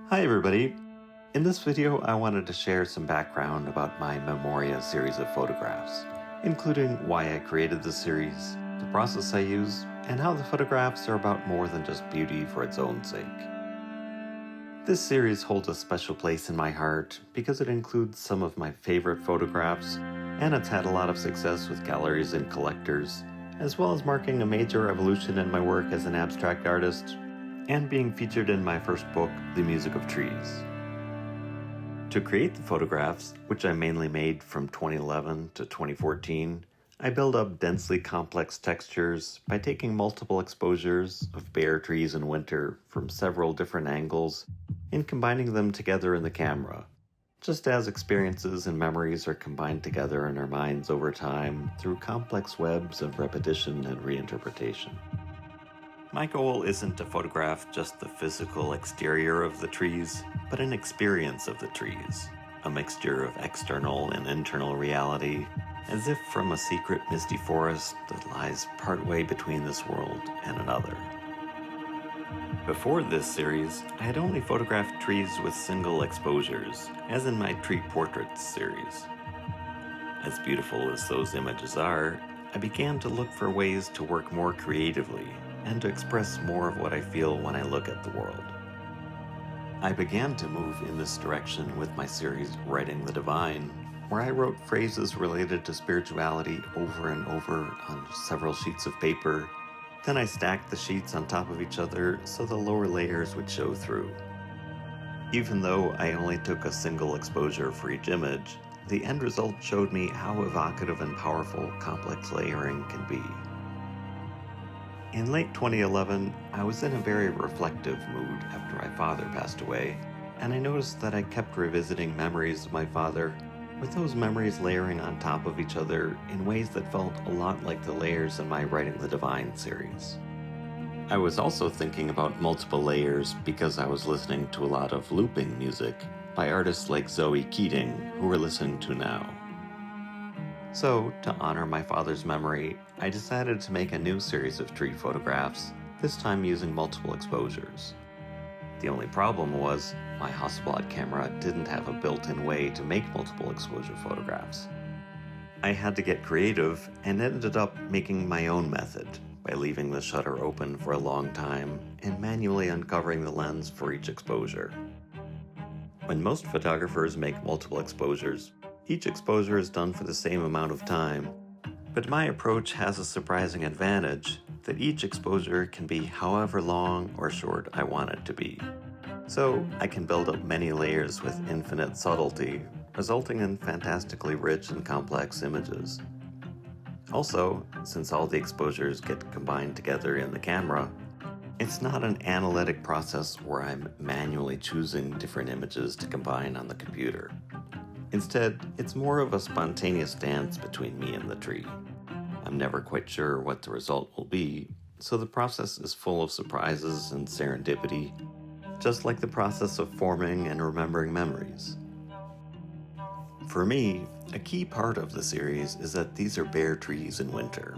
Hi everybody! In this video I wanted to share some background about my Memoria series of photographs, including why I created this series, the process I use, and how the photographs are about more than just beauty for its own sake. This series holds a special place in my heart because it includes some of my favorite photographs, and it's had a lot of success with galleries and collectors, as well as marking a major evolution in my work as an abstract artist, and being featured in my first book, The Music of Trees. To create the photographs, which I mainly made from 2011 to 2014, I build up densely complex textures by taking multiple exposures of bare trees in winter from several different angles and combining them together in the camera, just as experiences and memories are combined together in our minds over time through complex webs of repetition and reinterpretation. My goal isn't to photograph just the physical exterior of the trees, but an experience of the trees, a mixture of external and internal reality, as if from a secret misty forest that lies partway between this world and another. Before this series, I had only photographed trees with single exposures, as in my Tree Portraits series. As beautiful as those images are, I began to look for ways to work more creatively and to express more of what I feel when I look at the world. I began to move in this direction with my series Writing the Divine, where I wrote phrases related to spirituality over and over on several sheets of paper. Then I stacked the sheets on top of each other so the lower layers would show through. Even though I only took a single exposure for each image, the end result showed me how evocative and powerful complex layering can be. In late 2011, I was in a very reflective mood after my father passed away, and I noticed that I kept revisiting memories of my father, with those memories layering on top of each other in ways that felt a lot like the layers in my Writing the Divine series. I was also thinking about multiple layers because I was listening to a lot of looping music by artists like Zoe Keating, who we're listening to now. So, to honor my father's memory, I decided to make a new series of tree photographs, this time using multiple exposures. The only problem was, my Hasselblad camera didn't have a built-in way to make multiple exposure photographs. I had to get creative and ended up making my own method by leaving the shutter open for a long time and manually uncovering the lens for each exposure. When most photographers make multiple exposures, each exposure is done for the same amount of time, but my approach has a surprising advantage that each exposure can be however long or short I want it to be. So I can build up many layers with infinite subtlety, resulting in fantastically rich and complex images. Also, since all the exposures get combined together in the camera, it's not an analytic process where I'm manually choosing different images to combine on the computer. Instead, it's more of a spontaneous dance between me and the tree. I'm never quite sure what the result will be, so the process is full of surprises and serendipity, just like the process of forming and remembering memories. For me, a key part of the series is that these are bare trees in winter.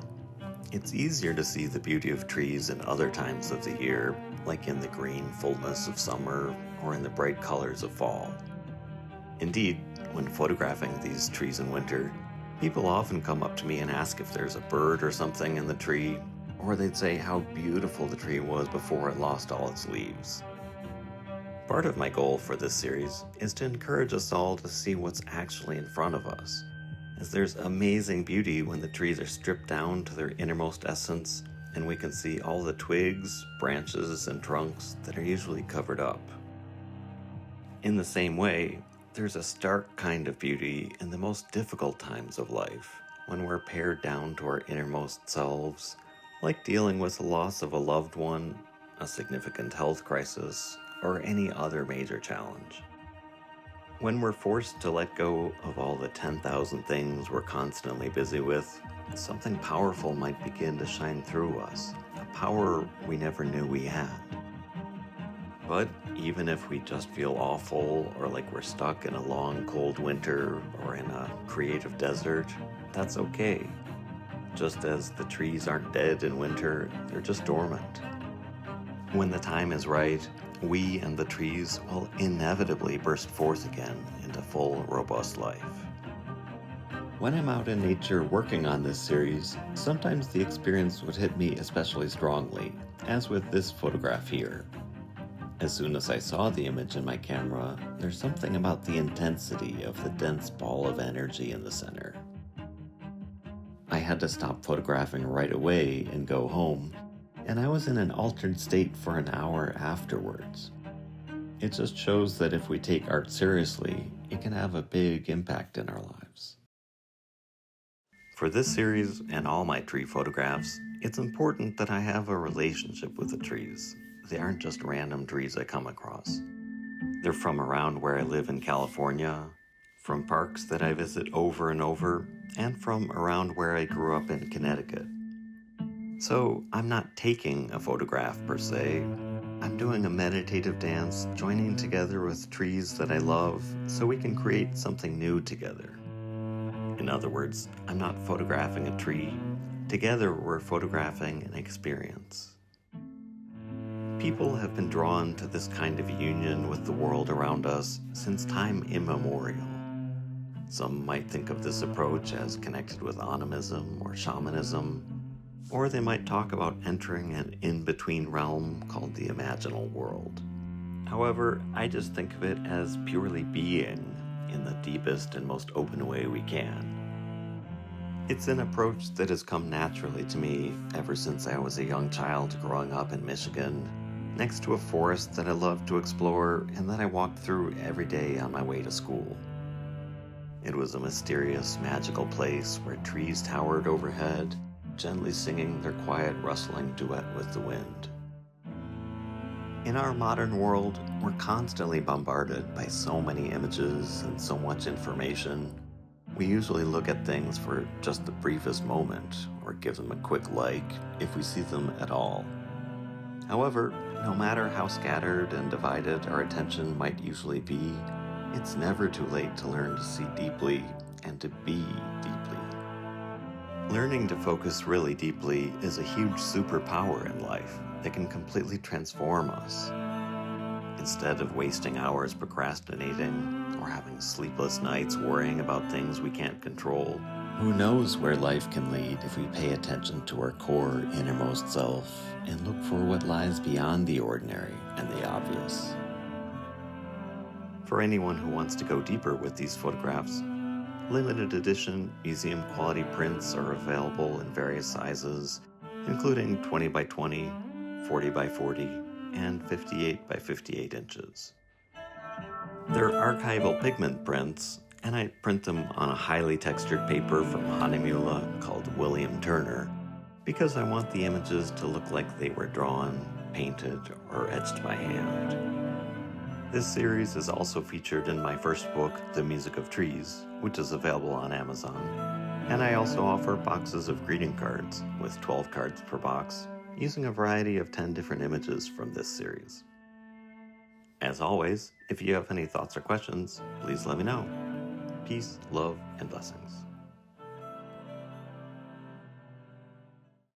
It's easier to see the beauty of trees in other times of the year, like in the green fullness of summer or in the bright colors of fall. Indeed, when photographing these trees in winter, people often come up to me and ask if there's a bird or something in the tree, or they'd say how beautiful the tree was before it lost all its leaves. Part of my goal for this series is to encourage us all to see what's actually in front of us, as there's amazing beauty when the trees are stripped down to their innermost essence and we can see all the twigs, branches, and trunks that are usually covered up. In the same way, there's a stark kind of beauty in the most difficult times of life, when we're pared down to our innermost selves, like dealing with the loss of a loved one, a significant health crisis, or any other major challenge. When we're forced to let go of all the 10,000 things we're constantly busy with, something powerful might begin to shine through us, a power we never knew we had. But even if we just feel awful or like we're stuck in a long cold winter or in a creative desert, that's okay. Just as the trees aren't dead in winter, they're just dormant. When the time is right, we and the trees will inevitably burst forth again into full, robust life. When I'm out in nature working on this series, sometimes the experience would hit me especially strongly, as with this photograph here. As soon as I saw the image in my camera, there's something about the intensity of the dense ball of energy in the center. I had to stop photographing right away and go home, and I was in an altered state for an hour afterwards. It just shows that if we take art seriously, it can have a big impact in our lives. For this series and all my tree photographs, it's important that I have a relationship with the trees. They aren't just random trees I come across. They're from around where I live in California, from parks that I visit over and over, and from around where I grew up in Connecticut. So I'm not taking a photograph per se. I'm doing a meditative dance, joining together with trees that I love so we can create something new together. In other words, I'm not photographing a tree. Together, we're photographing an experience. People have been drawn to this kind of union with the world around us since time immemorial. Some might think of this approach as connected with animism or shamanism, or they might talk about entering an in-between realm called the imaginal world. However, I just think of it as purely being in the deepest and most open way we can. It's an approach that has come naturally to me ever since I was a young child growing up in Michigan, next to a forest that I loved to explore and that I walked through every day on my way to school. It was a mysterious, magical place where trees towered overhead, gently singing their quiet, rustling duet with the wind. In our modern world, we're constantly bombarded by so many images and so much information. We usually look at things for just the briefest moment, or give them a quick like, if we see them at all. However, no matter how scattered and divided our attention might usually be, it's never too late to learn to see deeply and to be deeply. Learning to focus really deeply is a huge superpower in life that can completely transform us. Instead of wasting hours procrastinating or having sleepless nights worrying about things we can't control, who knows where life can lead if we pay attention to our core innermost self and look for what lies beyond the ordinary and the obvious. For anyone who wants to go deeper with these photographs, limited edition museum quality prints are available in various sizes, including 20 by 20, 40 by 40, and 58 by 58 inches. They're archival pigment prints, and I print them on a highly textured paper from Honeymola called William Turner, because I want the images to look like they were drawn, painted, or etched by hand. This series is also featured in my first book, The Music of Trees, which is available on Amazon. And I also offer boxes of greeting cards, with 12 cards per box, using a variety of 10 different images from this series. As always, if you have any thoughts or questions, please let me know. Peace, love, and blessings.